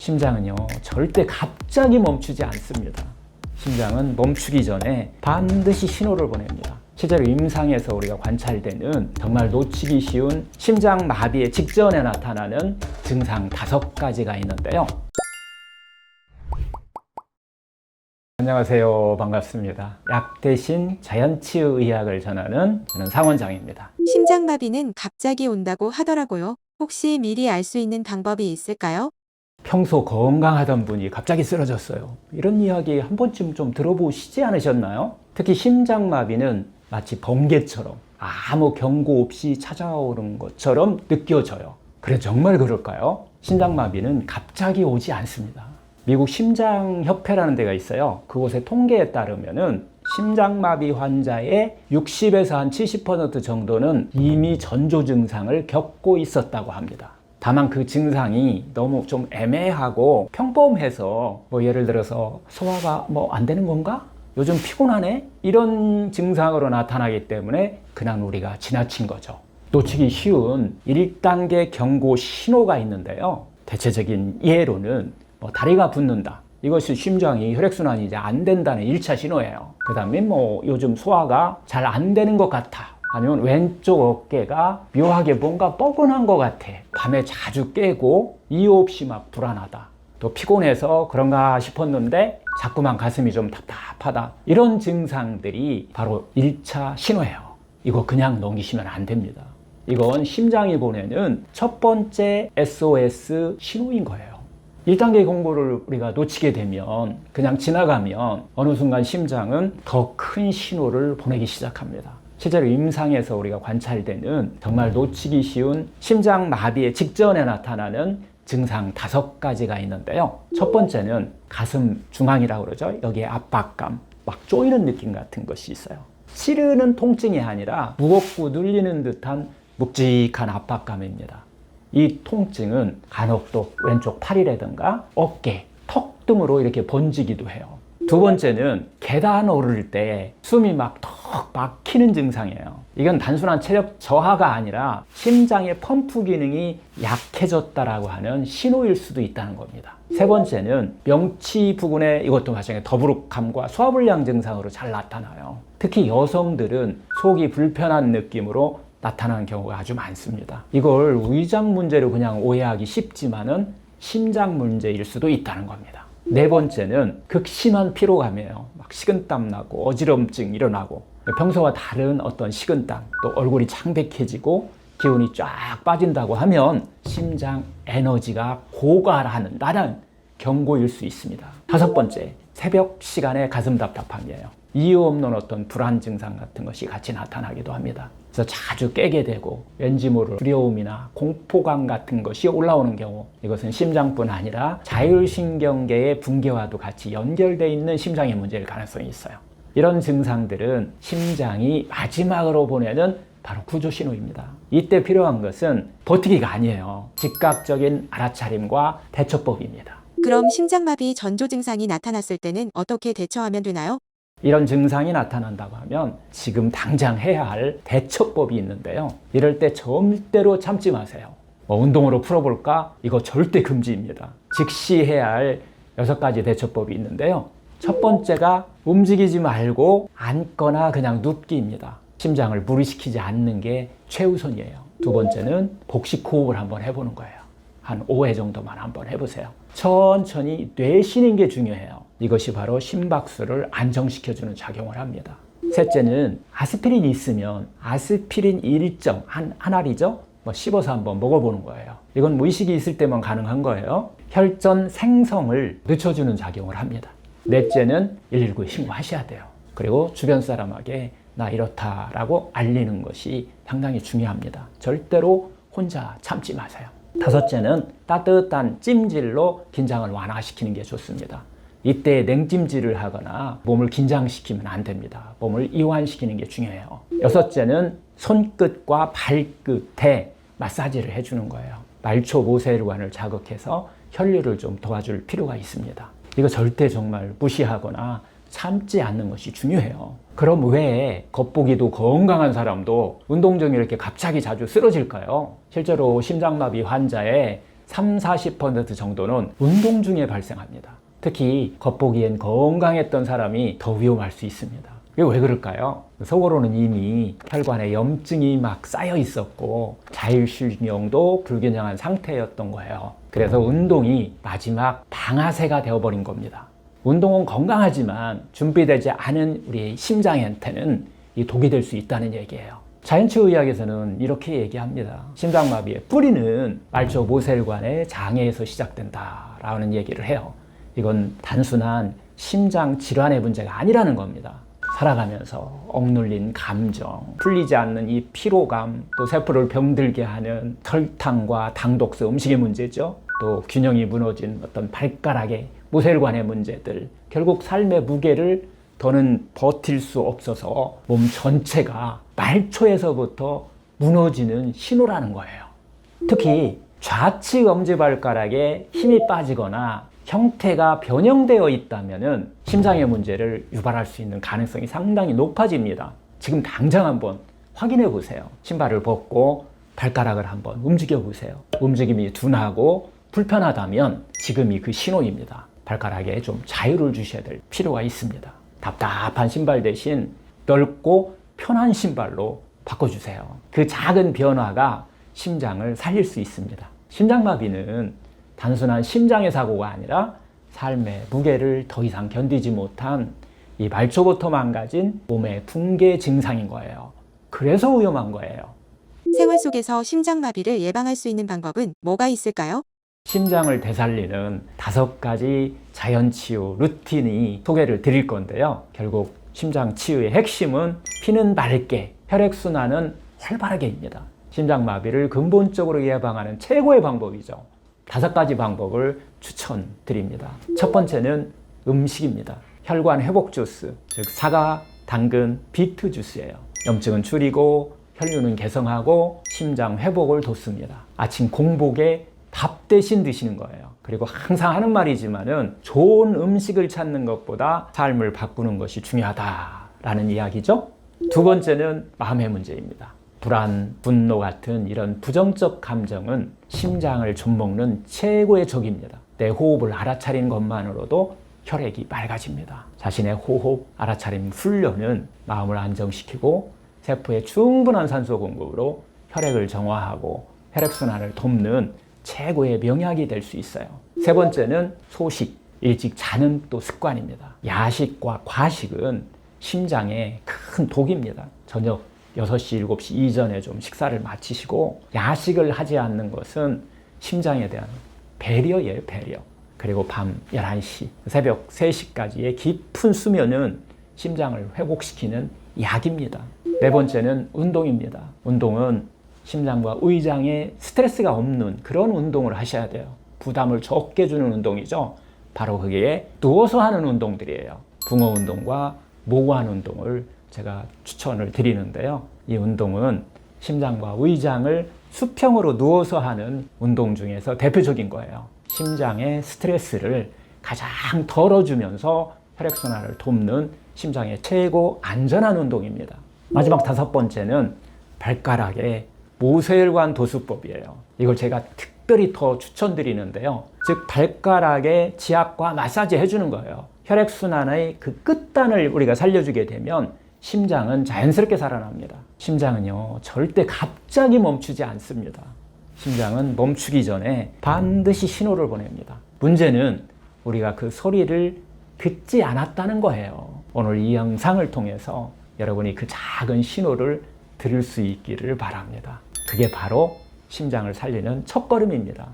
심장은요, 절대 갑자기 멈추지 않습니다. 심장은 멈추기 전에 반드시 신호를 보냅니다. 실제로 임상에서 우리가 관찰되는 정말 놓치기 쉬운 심장 마비의 직전에 나타나는 증상 5가지가 있는데요. 안녕하세요. 반갑습니다. 약 대신 자연치유 의학을 전하는 저는 상원장입니다. 심장마비는 갑자기 온다고 하더라고요. 혹시 미리 알 수 있는 방법이 있을까요? 평소 건강하던 분이 갑자기 쓰러졌어요. 이런 이야기 한 번쯤 좀 들어보시지 않으셨나요? 특히 심장마비는 마치 번개처럼 아무 경고 없이 찾아오는 것처럼 느껴져요. 그래 정말 그럴까요? 심장마비는 갑자기 오지 않습니다. 미국 심장협회라는 데가 있어요. 그곳의 통계에 따르면은 심장마비 환자의 60에서 한 70% 정도는 이미 전조 증상을 겪고 있었다고 합니다. 다만 그 증상이 너무 좀 애매하고 평범해서 예를 들어서 소화가 안 되는 건가? 요즘 피곤하네? 이런 증상으로 나타나기 때문에 그냥 우리가 지나친 거죠. 놓치기 쉬운 1단계 경고 신호가 있는데요. 대체적인 예로는 다리가 붓는다. 이것이 심장이 혈액순환이 이제 안 된다는 1차 신호예요. 그 다음에 요즘 소화가 잘 안 되는 것 같아. 아니면 왼쪽 어깨가 묘하게 뭔가 뻐근한 것 같아. 밤에 자주 깨고 이유 없이 막 불안하다. 또 피곤해서 그런가 싶었는데 자꾸만 가슴이 좀 답답하다. 이런 증상들이 바로 1차 신호예요. 이거 그냥 넘기시면 안 됩니다. 이건 심장이 보내는 첫 번째 SOS 신호인 거예요. 1단계 경고를 우리가 놓치게 되면 그냥 지나가면 어느 순간 심장은 더 큰 신호를 보내기 시작합니다. 실제로 임상에서 우리가 관찰되는 정말 놓치기 쉬운 심장 마비의 직전에 나타나는 증상 5가지가 있는데요. 첫 번째는 가슴 중앙이라고 그러죠. 여기에 압박감, 막 조이는 느낌 같은 것이 있어요. 찌르는 통증이 아니라 무겁고 눌리는 듯한 묵직한 압박감입니다. 이 통증은 간혹 또 왼쪽 팔이라든가 어깨, 턱 등으로 이렇게 번지기도 해요. 두 번째는 계단 오를 때 숨이 막 턱 막히는 증상이에요. 이건 단순한 체력 저하가 아니라 심장의 펌프 기능이 약해졌다라고 하는 신호일 수도 있다는 겁니다. 세 번째는 명치 부근에 이것도 마찬가지로 더부룩함과 소화불량 증상으로 잘 나타나요. 특히 여성들은 속이 불편한 느낌으로 나타나는 경우가 아주 많습니다. 이걸 위장 문제로 그냥 오해하기 쉽지만은 심장 문제일 수도 있다는 겁니다. 네 번째는 극심한 피로감이에요. 막 식은땀 나고 어지럼증 일어나고 평소와 다른 어떤 식은땀, 또 얼굴이 창백해지고 기운이 쫙 빠진다고 하면 심장 에너지가 고갈하는다는 경고일 수 있습니다. 다섯 번째, 새벽 시간에 가슴 답답함이에요. 이유 없는 어떤 불안 증상 같은 것이 같이 나타나기도 합니다. 그래서 자주 깨게 되고 왠지 모를 두려움이나 공포감 같은 것이 올라오는 경우, 이것은 심장뿐 아니라 자율신경계의 붕괴와도 같이 연결되어 있는 심장의 문제일 가능성이 있어요. 이런 증상들은 심장이 마지막으로 보내는 바로 구조 신호입니다. 이때 필요한 것은 버티기가 아니에요. 즉각적인 알아차림과 대처법입니다. 그럼 심장마비 전조 증상이 나타났을 때는 어떻게 대처하면 되나요? 이런 증상이 나타난다고 하면 지금 당장 해야 할 대처법이 있는데요. 이럴 때 절대로 참지 마세요. 운동으로 풀어볼까? 이거 절대 금지입니다. 즉시 해야 할 6가지 대처법이 있는데요. 첫 번째가 움직이지 말고 앉거나 그냥 눕기입니다. 심장을 무리시키지 않는 게 최우선이에요. 두 번째는 복식 호흡을 한번 해보는 거예요. 한 5회 정도만 한번 해보세요. 천천히 내쉬는 게 중요해요. 이것이 바로 심박수를 안정시켜주는 작용을 합니다. 셋째는 아스피린이 있으면 아스피린 일정, 한 알이죠? 씹어서 한번 먹어보는 거예요. 이건 무의식이 있을 때만 가능한 거예요. 혈전 생성을 늦춰주는 작용을 합니다. 넷째는 119에 신고하셔야 돼요. 그리고 주변 사람에게 나 이렇다라고 알리는 것이 상당히 중요합니다. 절대로 혼자 참지 마세요. 다섯째는 따뜻한 찜질로 긴장을 완화시키는 게 좋습니다. 이때 냉찜질을 하거나 몸을 긴장시키면 안 됩니다. 몸을 이완시키는 게 중요해요. 여섯째는 손끝과 발끝에 마사지를 해주는 거예요. 말초 모세혈관을 자극해서 혈류를 좀 도와줄 필요가 있습니다. 이거 절대 정말 무시하거나 참지 않는 것이 중요해요. 그럼 왜 겉보기도 건강한 사람도 운동 중에 이렇게 갑자기 자주 쓰러질까요? 실제로 심장마비 환자의 30-40% 정도는 운동 중에 발생합니다. 특히 겉보기엔 건강했던 사람이 더 위험할 수 있습니다. 이게 왜 그럴까요? 속으로는 이미 혈관에 염증이 막 쌓여 있었고 자율신경도 불균형한 상태였던 거예요. 그래서 운동이 마지막 방아쇠가 되어버린 겁니다. 운동은 건강하지만 준비되지 않은 우리 심장한테는 이 독이 될 수 있다는 얘기예요. 자연치유의학에서는 이렇게 얘기합니다. 심장마비의 뿌리는 말초 모세혈관의 장애에서 시작된다라는 얘기를 해요. 이건 단순한 심장 질환의 문제가 아니라는 겁니다. 살아가면서 억눌린 감정, 풀리지 않는 이 피로감, 또 세포를 병들게 하는 설탕과 당독성 음식의 문제죠. 또 균형이 무너진 어떤 발가락의 모세혈관의 문제들, 결국 삶의 무게를 더는 버틸 수 없어서 몸 전체가 말초에서부터 무너지는 신호라는 거예요. 특히 좌측 엄지발가락에 힘이 빠지거나 형태가 변형되어 있다면 심장의 문제를 유발할 수 있는 가능성이 상당히 높아집니다. 지금 당장 한번 확인해 보세요. 신발을 벗고 발가락을 한번 움직여 보세요. 움직임이 둔하고 불편하다면 지금이 그 신호입니다. 발가락에 좀 자유를 주셔야 될 필요가 있습니다. 답답한 신발 대신 넓고 편한 신발로 바꿔주세요. 그 작은 변화가 심장을 살릴 수 있습니다. 심장마비는 단순한 심장의 사고가 아니라 삶의 무게를 더 이상 견디지 못한 이 말초부터 망가진 몸의 붕괴 증상인 거예요. 그래서 위험한 거예요. 생활 속에서 심장마비를 예방할 수 있는 방법은 뭐가 있을까요? 심장을 되살리는 5가지 자연치유 루틴이 소개를 드릴 건데요. 결국 심장 치유의 핵심은 피는 맑게, 혈액순환은 활발하게입니다. 심장마비를 근본적으로 예방하는 최고의 방법이죠. 5가지 방법을 추천드립니다. 첫 번째는 음식입니다. 혈관 회복 주스, 즉 사과, 당근, 비트 주스예요. 염증은 줄이고 혈류는 개성하고 심장 회복을 돕습니다. 아침 공복에 밥 대신 드시는 거예요. 그리고 항상 하는 말이지만은 좋은 음식을 찾는 것보다 삶을 바꾸는 것이 중요하다라는 이야기죠. 두 번째는 마음의 문제입니다. 불안, 분노 같은 이런 부정적 감정은 심장을 좀먹는 최고의 적입니다. 내 호흡을 알아차리는 것만으로도 혈액이 맑아집니다. 자신의 호흡 알아차림 훈련은 마음을 안정시키고 세포에 충분한 산소 공급으로 혈액을 정화하고 혈액순환을 돕는 최고의 명약이 될 수 있어요. 세 번째는 소식, 일찍 자는 또 습관입니다. 야식과 과식은 심장에 큰 독입니다. 저녁 6시, 7시 이전에 좀 식사를 마치시고 야식을 하지 않는 것은 심장에 대한 배려예요, 배려. 그리고 밤 11시, 새벽 3시까지의 깊은 수면은 심장을 회복시키는 약입니다. 네 번째는 운동입니다. 운동은 심장과 의장에 스트레스가 없는 그런 운동을 하셔야 돼요. 부담을 적게 주는 운동이죠. 바로 그게 누워서 하는 운동들이에요. 붕어 운동과 모관 운동을 제가 추천을 드리는데요. 이 운동은 심장과 의장을 수평으로 누워서 하는 운동 중에서 대표적인 거예요. 심장의 스트레스를 가장 덜어주면서 혈액순환을 돕는 심장의 최고 안전한 운동입니다. 마지막 5번째는 발가락의 모세혈관 도수법이에요. 이걸 제가 특별히 더 추천드리는데요. 즉 발가락의 지압과 마사지 해주는 거예요. 혈액순환의 그 끝단을 우리가 살려주게 되면 심장은 자연스럽게 살아납니다. 심장은요 절대 갑자기 멈추지 않습니다. 심장은 멈추기 전에 반드시 신호를 보냅니다. 문제는 우리가 그 소리를 듣지 않았다는 거예요. 오늘 이 영상을 통해서 여러분이 그 작은 신호를 들을 수 있기를 바랍니다. 그게 바로 심장을 살리는 첫걸음입니다.